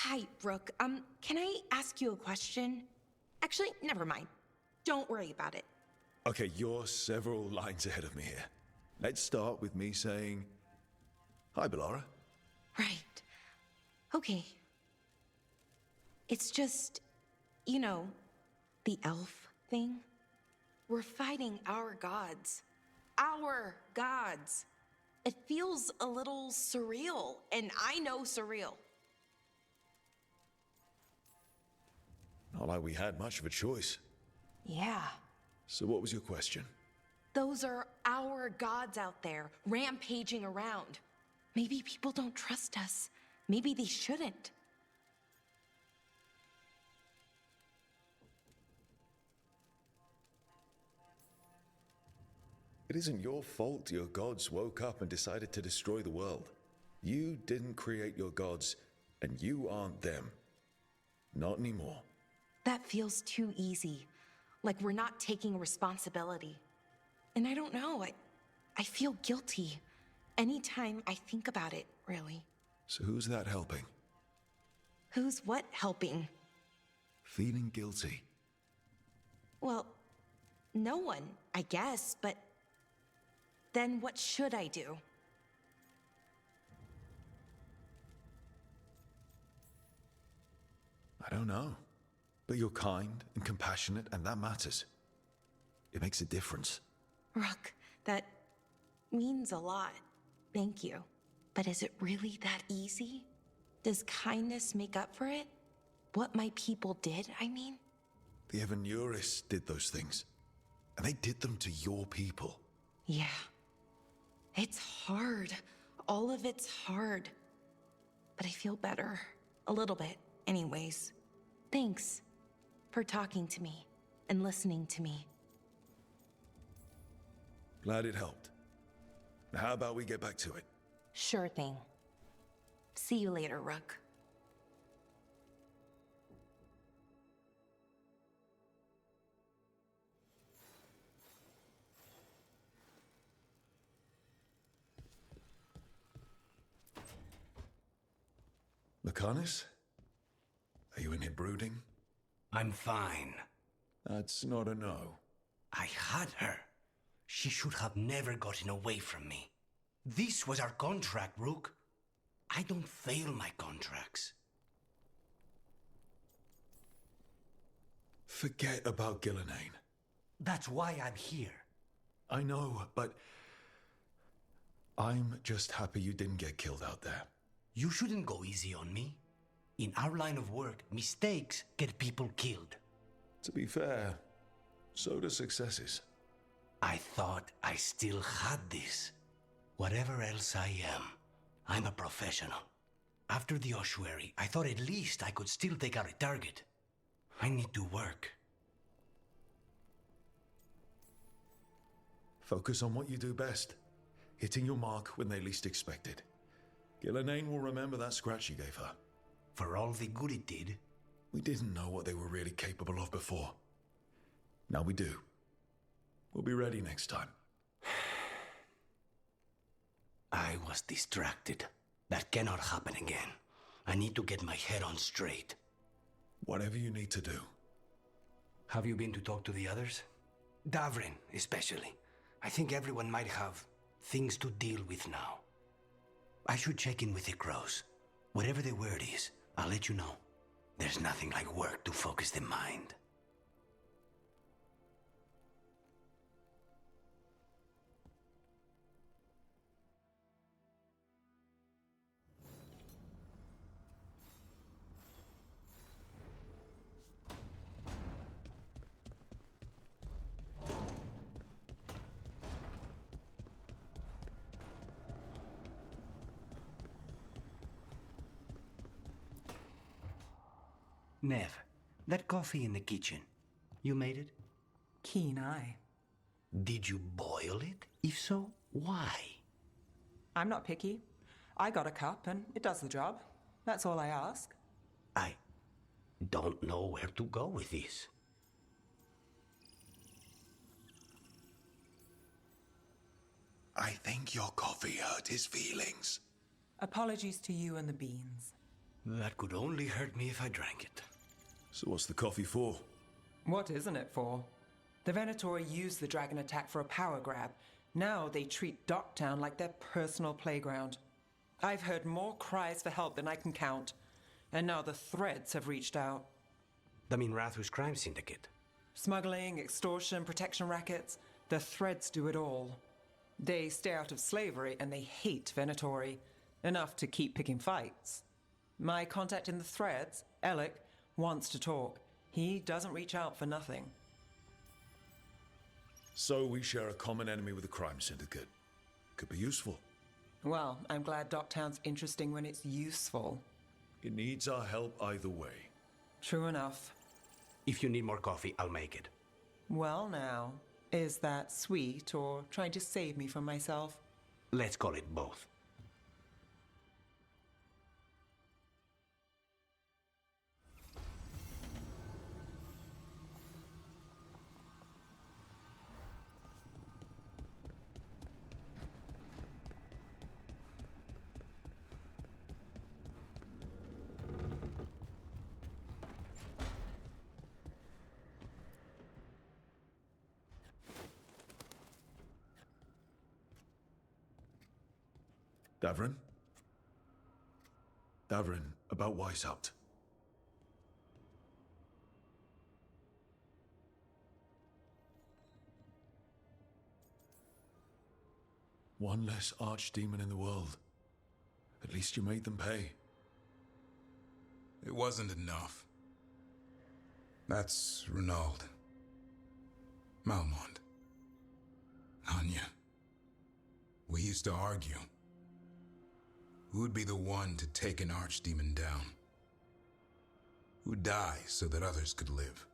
Hi, Brooke. Can I ask you a question? Actually, never mind. Don't worry about it. Okay, you're several lines ahead of me here. Let's start with me saying, hi, Bellara. Right. Okay. It's just, you know, the elf thing. We're fighting our gods. Our gods. It feels a little surreal, and I know surreal. Not like we had much of a choice. Yeah. So what was your question? Those are our gods out there, rampaging around. Maybe people don't trust us. Maybe they shouldn't. It isn't your fault your gods woke up and decided to destroy the world. You didn't create your gods, and you aren't them. Not anymore. That feels too easy. Like we're not taking responsibility. And I don't know, I feel guilty. Anytime I think about it, really. So who's that helping? Who's what helping? Feeling guilty. Well, no one, I guess, but then what should I do? I don't know. But you're kind and compassionate, and that matters. It makes a difference. Rook, that means a lot. Thank you. But is it really that easy? Does kindness make up for it? What my people did, I mean? The Evanuris did those things. And they did them to your people. Yeah. It's hard. All of it's hard. But I feel better. A little bit, anyways. Thanks for talking to me and listening to me. Glad it helped. Now how about we get back to it? Sure thing. See you later, Rook. Lucanus? Are you in here brooding? I'm fine. That's not a no. I had her. She should have never gotten away from me. This was our contract, Rook. I don't fail my contracts. Forget about Gillenane. That's why I'm here. I know, but I'm just happy you didn't get killed out there. You shouldn't go easy on me. In our line of work, mistakes get people killed. To be fair, so do successes. I thought I still had this. Whatever else I am, I'm a professional. After the ossuary, I thought at least I could still take out a target. I need to work. Focus on what you do best. Hitting your mark when they least expect it. Gillenane will remember that scratch you gave her. For all the good it did. We didn't know what they were really capable of before. Now we do. We'll be ready next time. I was distracted. That cannot happen again. I need to get my head on straight. Whatever you need to do. Have you been to talk to the others? Davrin, especially. I think everyone might have things to deal with now. I should check in with the crows. Whatever the word is, I'll let you know. There's nothing like work to focus the mind. Nev, that coffee in the kitchen, you made it? Keen eye. Did you boil it? If so, why? I'm not picky. I got a cup and it does the job. That's all I ask. I don't know where to go with this. I think your coffee hurt his feelings. Apologies to you and the beans. That could only hurt me if I drank it. So what's the coffee for? What isn't it for? The Venatori used the dragon attack for a power grab. Now they treat Docktown like their personal playground. I've heard more cries for help than I can count. And now the Threads have reached out. The Minrathus crime syndicate. Smuggling, extortion, protection rackets. The Threads do it all. They stay out of slavery and they hate Venatori. Enough to keep picking fights. My contact in the Threads, Alec, wants to talk. He doesn't reach out for nothing. So we share a common enemy with the crime syndicate. Could be useful. Well, I'm glad Docktown's interesting when it's useful. It needs our help either way. True enough. If you need more coffee, I'll make it. Well now, is that sweet or trying to save me from myself? Let's call it both. Davrin? Davrin, about Weishaupt. One less archdemon in the world. At least you made them pay. It wasn't enough. That's Renaud. Malmont. Anya. We used to argue. Who would be the one to take an archdemon down? Who'd die so that others could live?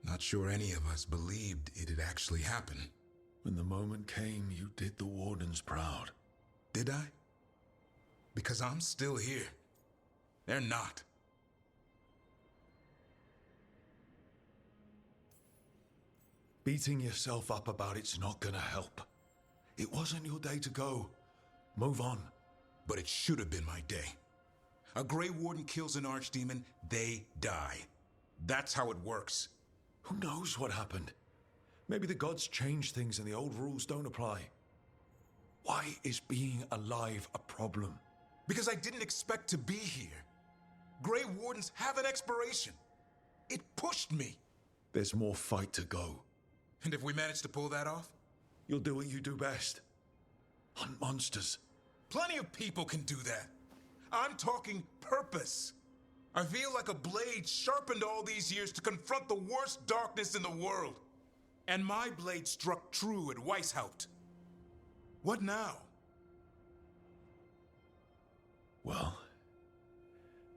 Not sure any of us believed it'd actually happen. When the moment came, you did the Wardens proud. Did I? Because I'm still here. They're not. Beating yourself up about it's not gonna help. It wasn't your day to go. Move on. But it should have been my day. A Grey Warden kills an archdemon, they die. That's how it works. Who knows what happened? Maybe the gods changed things and the old rules don't apply. Why is being alive a problem? Because I didn't expect to be here. Grey Wardens have an expiration. It pushed me. There's more fight to go. And if we manage to pull that off? You'll do what you do best. Hunt monsters. Plenty of people can do that. I'm talking purpose. I feel like a blade sharpened all these years to confront the worst darkness in the world. And my blade struck true at Weishaupt. What now? Well,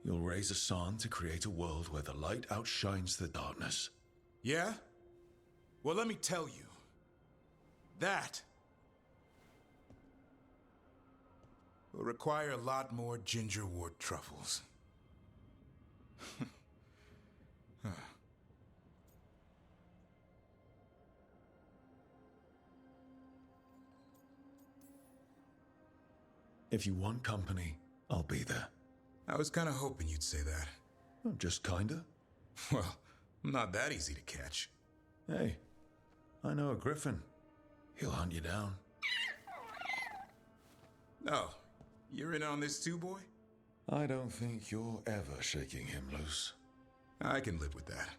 you'll raise a San to create a world where the light outshines the darkness. Yeah? Well, let me tell you. That will require a lot more gingerwort truffles. If you want company, I'll be there. I was kind of hoping you'd say that. Oh, just kinda. Well, I'm not that easy to catch. Hey, I know a griffin. He'll hunt you down. Oh, you're in on this too, boy? I don't think you're ever shaking him loose. I can live with that.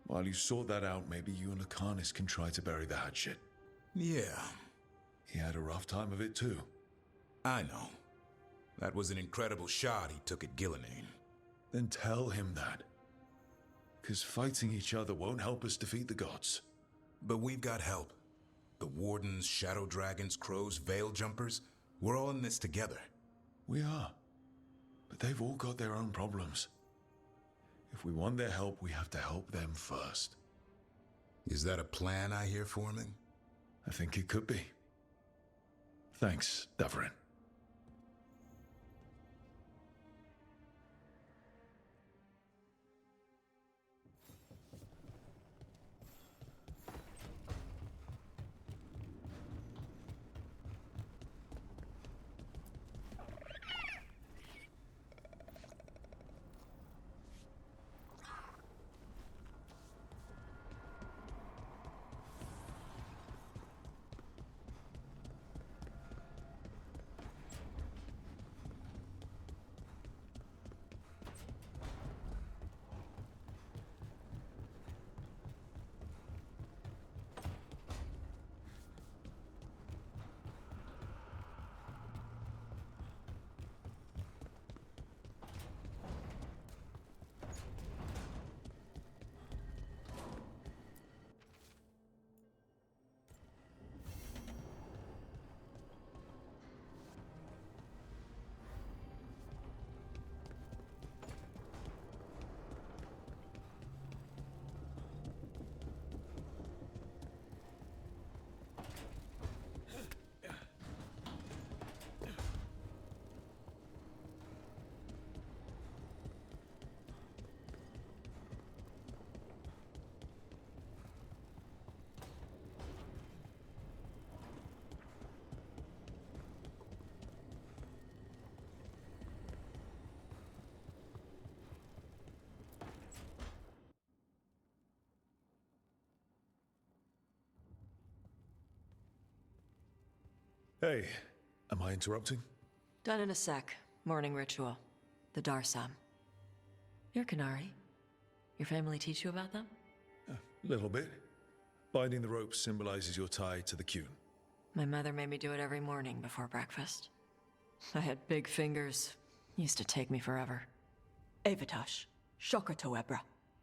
While you sort that out, maybe you and Lucanus can try to bury the hatchet. Yeah, He had a rough time of it too. I know. That was an incredible shot he took at Gillenane. Then tell him that. 'Cause fighting each other won't help us defeat the gods. But we've got help. The Wardens, Shadow Dragons, Crows, Veil Jumpers, we're all in this together. We are. But they've all got their own problems. If we want their help, we have to help them first. Is that a plan I hear forming? I think it could be. Thanks, Davrin. Hey, am I interrupting? Done in a sec. Morning ritual. The Darsam. You're Canary. Your family teach you about them? A little bit. Binding the ropes symbolizes your tie to the Qun. My mother made me do it every morning before breakfast. I had big fingers. Used to take me forever. Avatash. Shokratoebra.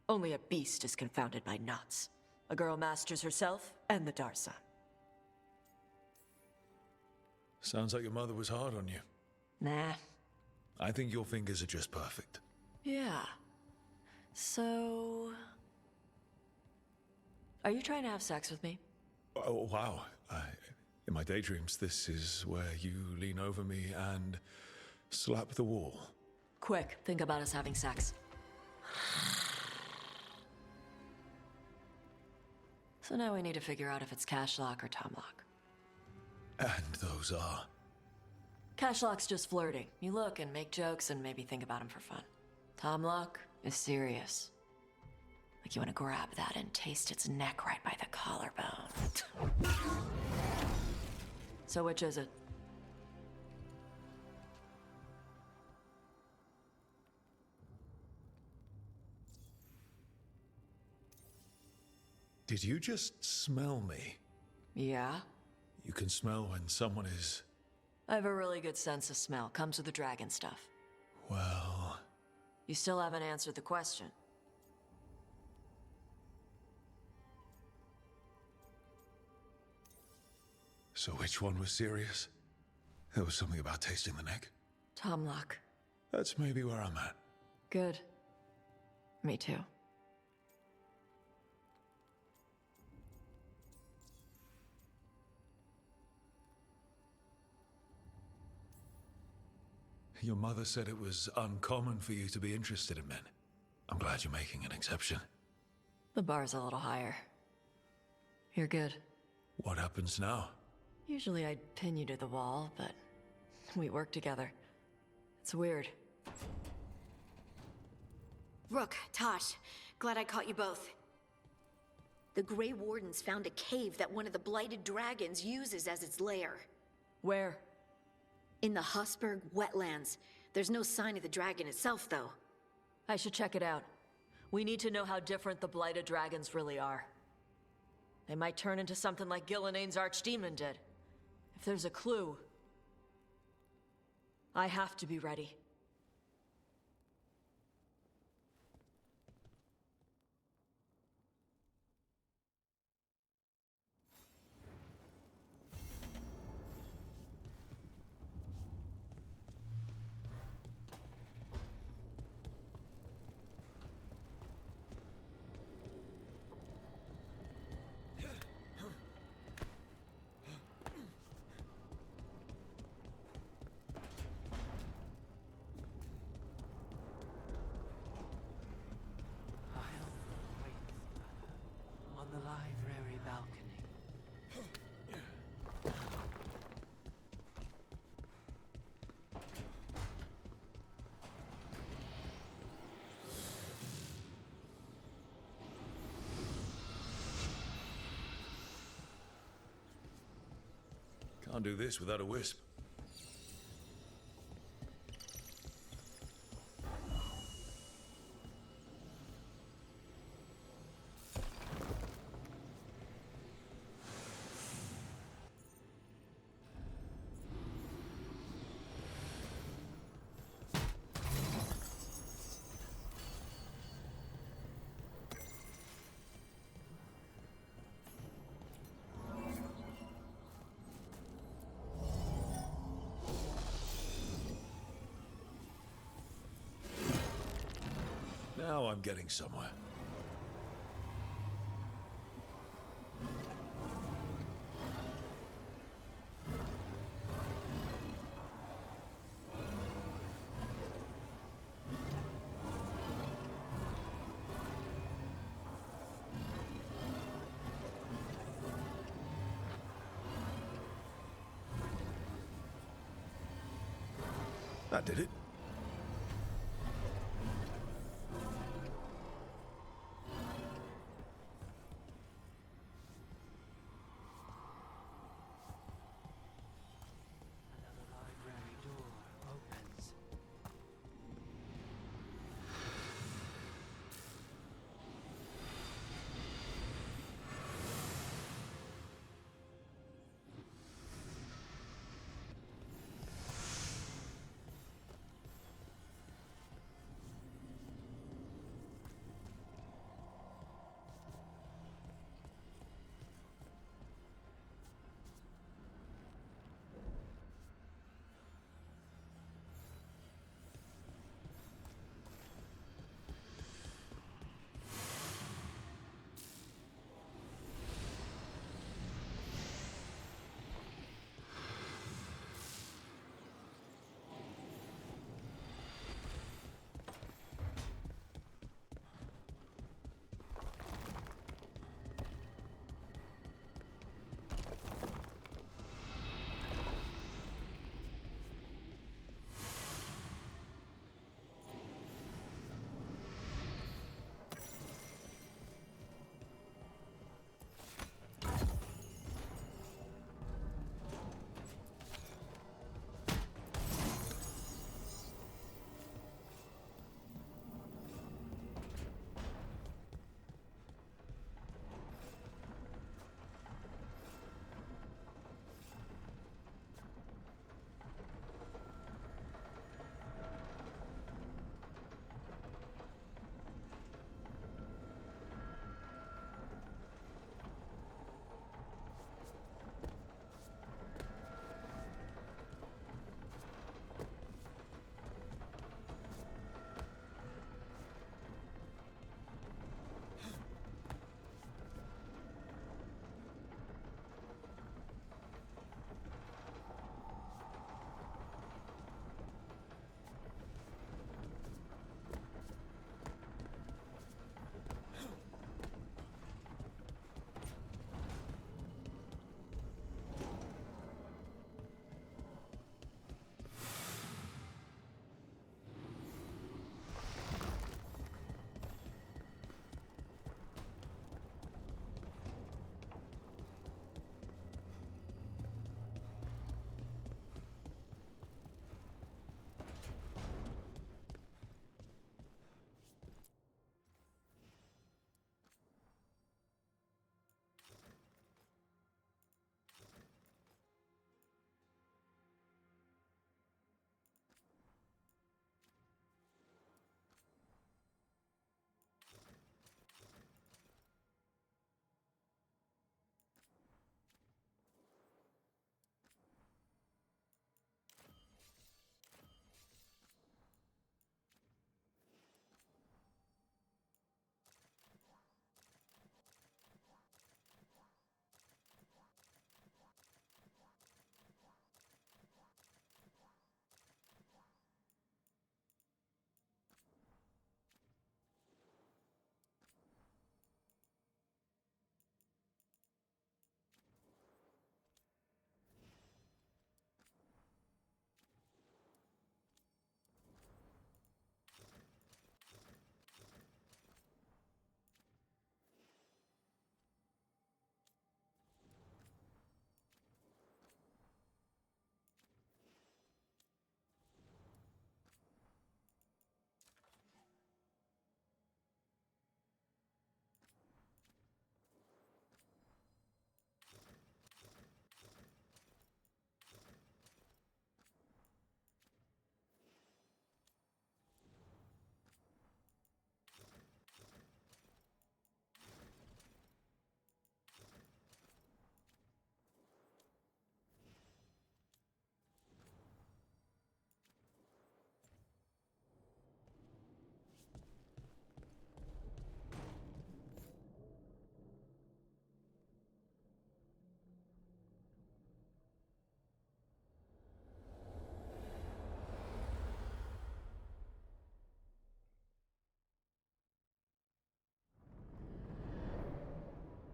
Only a beast is confounded by knots. A girl masters herself and the Darsam. Sounds like your mother was hard on you. Nah. I think your fingers are just perfect. Yeah. So... Are you trying to have sex with me? Oh, wow. In my daydreams, this is where you lean over me and slap the wall. Quick, think about us having sex. So now we need to figure out if it's Cashlock or Tomlock. And those are... Cashlock's just flirting. You look and make jokes and maybe think about him for fun. Tomlock is serious. Like you want to grab that and taste its neck right by the collarbone. So which is it? Did you just smell me? Yeah? You can smell when someone is... I have a really good sense of smell. Comes with the dragon stuff. Well... You still haven't answered the question. So which one was serious? There was something about tasting the neck. Tomlock. That's maybe where I'm at. Good. Me too. Your mother said it was uncommon for you to be interested in men. I'm glad you're making an exception. The bar's a little higher. You're good. What happens now? Usually I'd pin you to the wall, but we work together. It's weird. Rook, Tosh, glad I caught you both. The Grey Wardens found a cave that one of the Blighted Dragons uses as its lair. Where? In the Husberg wetlands. There's no sign of the dragon itself, though. I should check it out. We need to know how different the Blighted Dragons really are. They might turn into something like Gillenane's Archdemon did. If there's a clue, I have to be ready. On the library balcony. Can't do this without a wisp. Now I'm getting somewhere. That did it.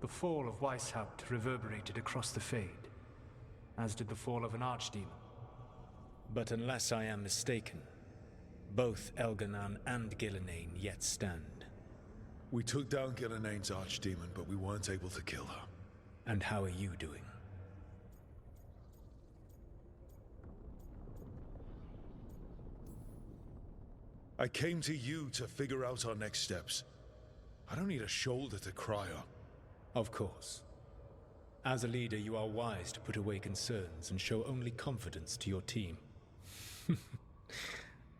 The fall of Weishaupt reverberated across the Fade, as did the fall of an archdemon. But unless I am mistaken, both Elganan and Gillenane yet stand. We took down Gillenane's archdemon, but we weren't able to kill her. And how are you doing? I came to you to figure out our next steps. I don't need a shoulder to cry on. Of course. As a leader, you are wise to put away concerns and show only confidence to your team.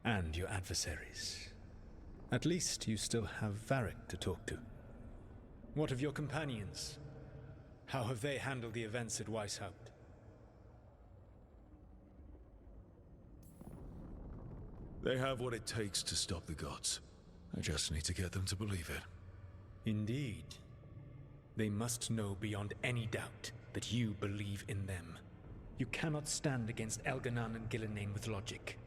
And your adversaries. At least you still have Varric to talk to. What of your companions? How have they handled the events at Weishaupt? They have what it takes to stop the gods. I just need to get them to believe it. Indeed. They must know beyond any doubt that you believe in them. You cannot stand against Elganan and Gillenane with logic.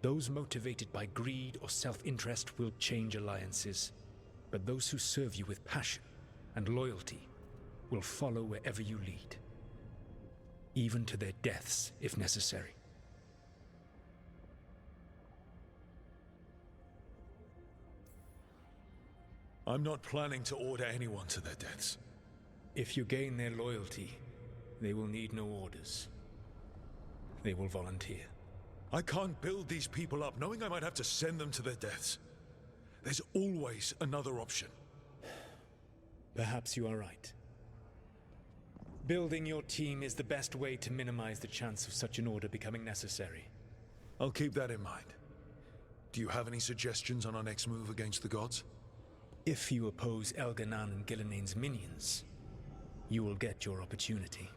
Those motivated by greed or self-interest will change alliances. But those who serve you with passion and loyalty will follow wherever you lead. Even to their deaths, if necessary. I'm not planning to order anyone to their deaths. If you gain their loyalty, they will need no orders. They will volunteer. I can't build these people up knowing I might have to send them to their deaths. There's always another option. Perhaps you are right. Building your team is the best way to minimize the chance of such an order becoming necessary. I'll keep that in mind. Do you have any suggestions on our next move against the gods? If you oppose Elganan and Gillenane's minions, you will get your opportunity.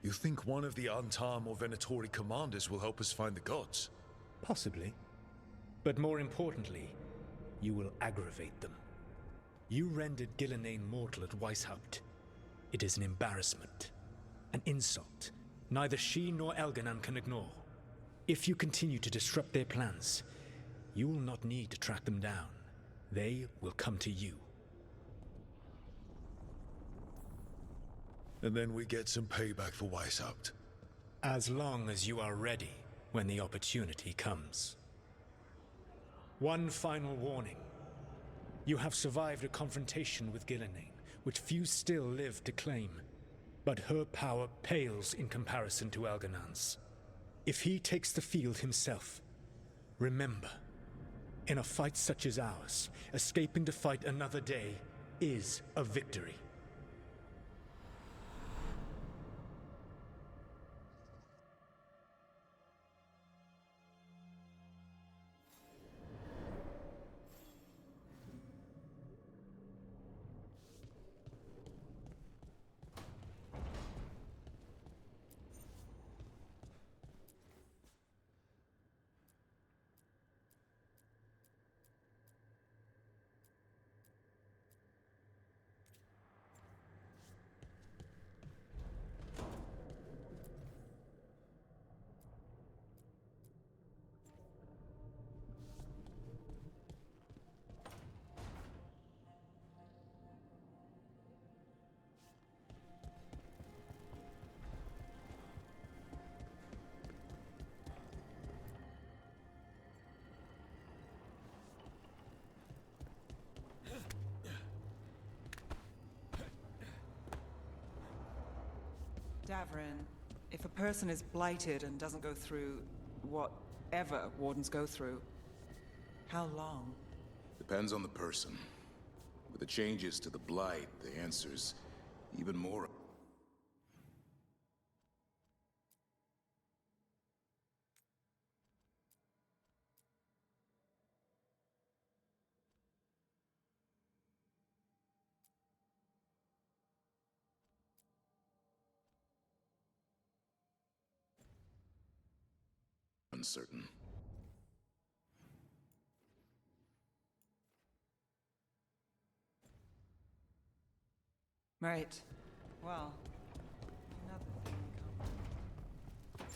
You think one of the Antam or Venatori commanders will help us find the gods? Possibly. But more importantly, you will aggravate them. You rendered Gillenane mortal at Weishaupt. It is an embarrassment, an insult, neither she nor Elganan can ignore. If you continue to disrupt their plans, you will not need to track them down. They will come to you. And then we get some payback for Weishaupt. As long as you are ready when the opportunity comes. One final warning. You have survived a confrontation with Gillenane, which few still live to claim. But her power pales in comparison to Elganan's. If he takes the field himself, remember, in a fight such as ours, escaping to fight another day is a victory. Davrin, if a person is blighted and doesn't go through whatever wardens go through, how long? Depends on the person. With the changes to the blight, the answer's even more. Uncertain. Right. Well, another thing comes.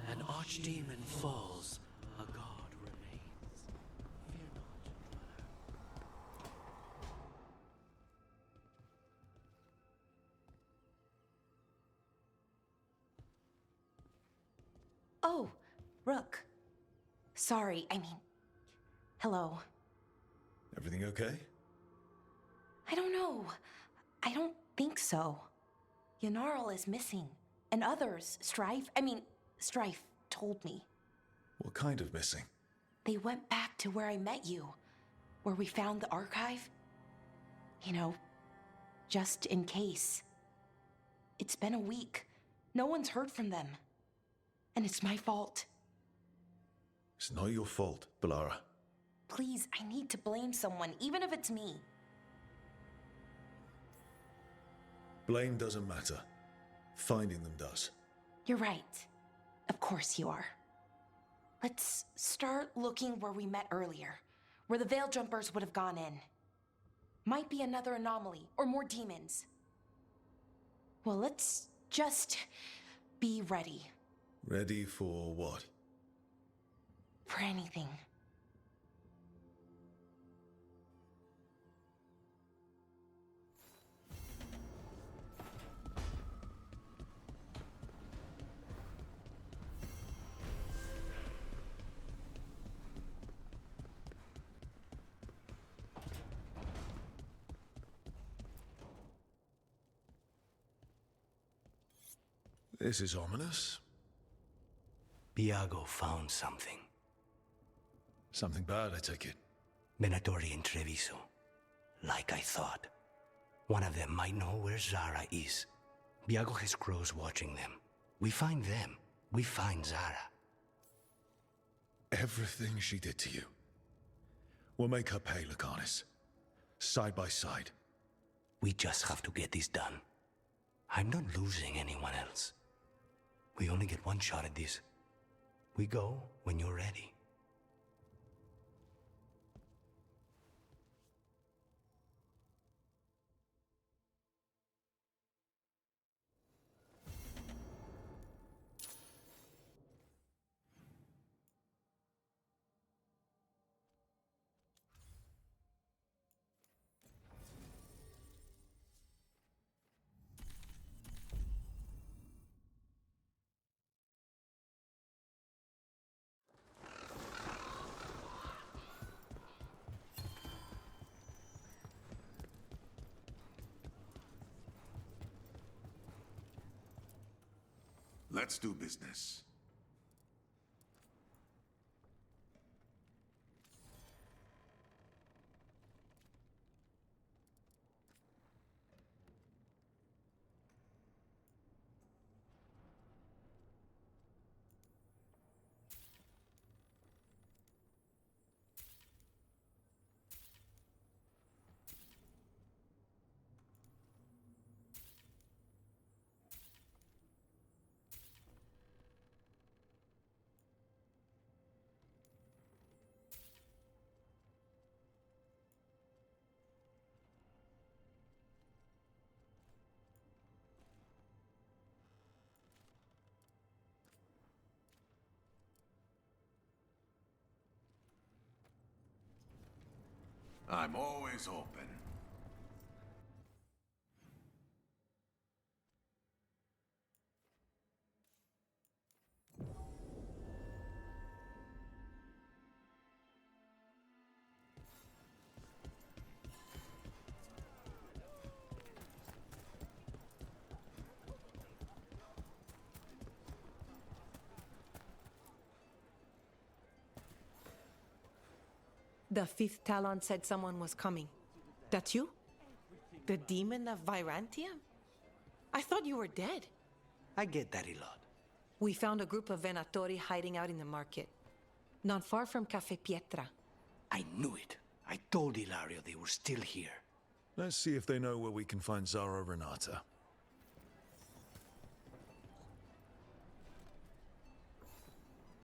An archdemon falls, a god remains. Fear not, brother. Oh, Rook. Sorry, I mean... Hello. Everything okay? I don't know. I don't think so. Yanarl is missing. And others, Strife told me. What kind of missing? They went back to where I met you. Where we found the archive. You know, just in case. It's been a week. No one's heard from them. And it's my fault. It's not your fault, Balara. Please, I need to blame someone, even if it's me. Blame doesn't matter. Finding them does. You're right. Of course you are. Let's start looking where we met earlier. Where the Veil Jumpers would have gone in. Might be another anomaly, or more demons. Well, let's just be ready. Ready for what? For anything. This is ominous. Viago found something. Something bad, I take it. Venatori and Treviso. Like I thought. One of them might know where Zara is. Viago has crows watching them. We find them. We find Zara. Everything she did to you. We'll make her pay, Lucanis. Side by side. We just have to get this done. I'm not losing anyone else. We only get one shot at this. We go when you're ready. Let's do business. I'm always open. The fifth Talon said someone was coming. That's you? The demon of Virantia? I thought you were dead. I get that a lot. We found a group of Venatori hiding out in the market. Not far from Cafe Pietra. I knew it. I told Ilario they were still here. Let's see if they know where we can find Zara Renata.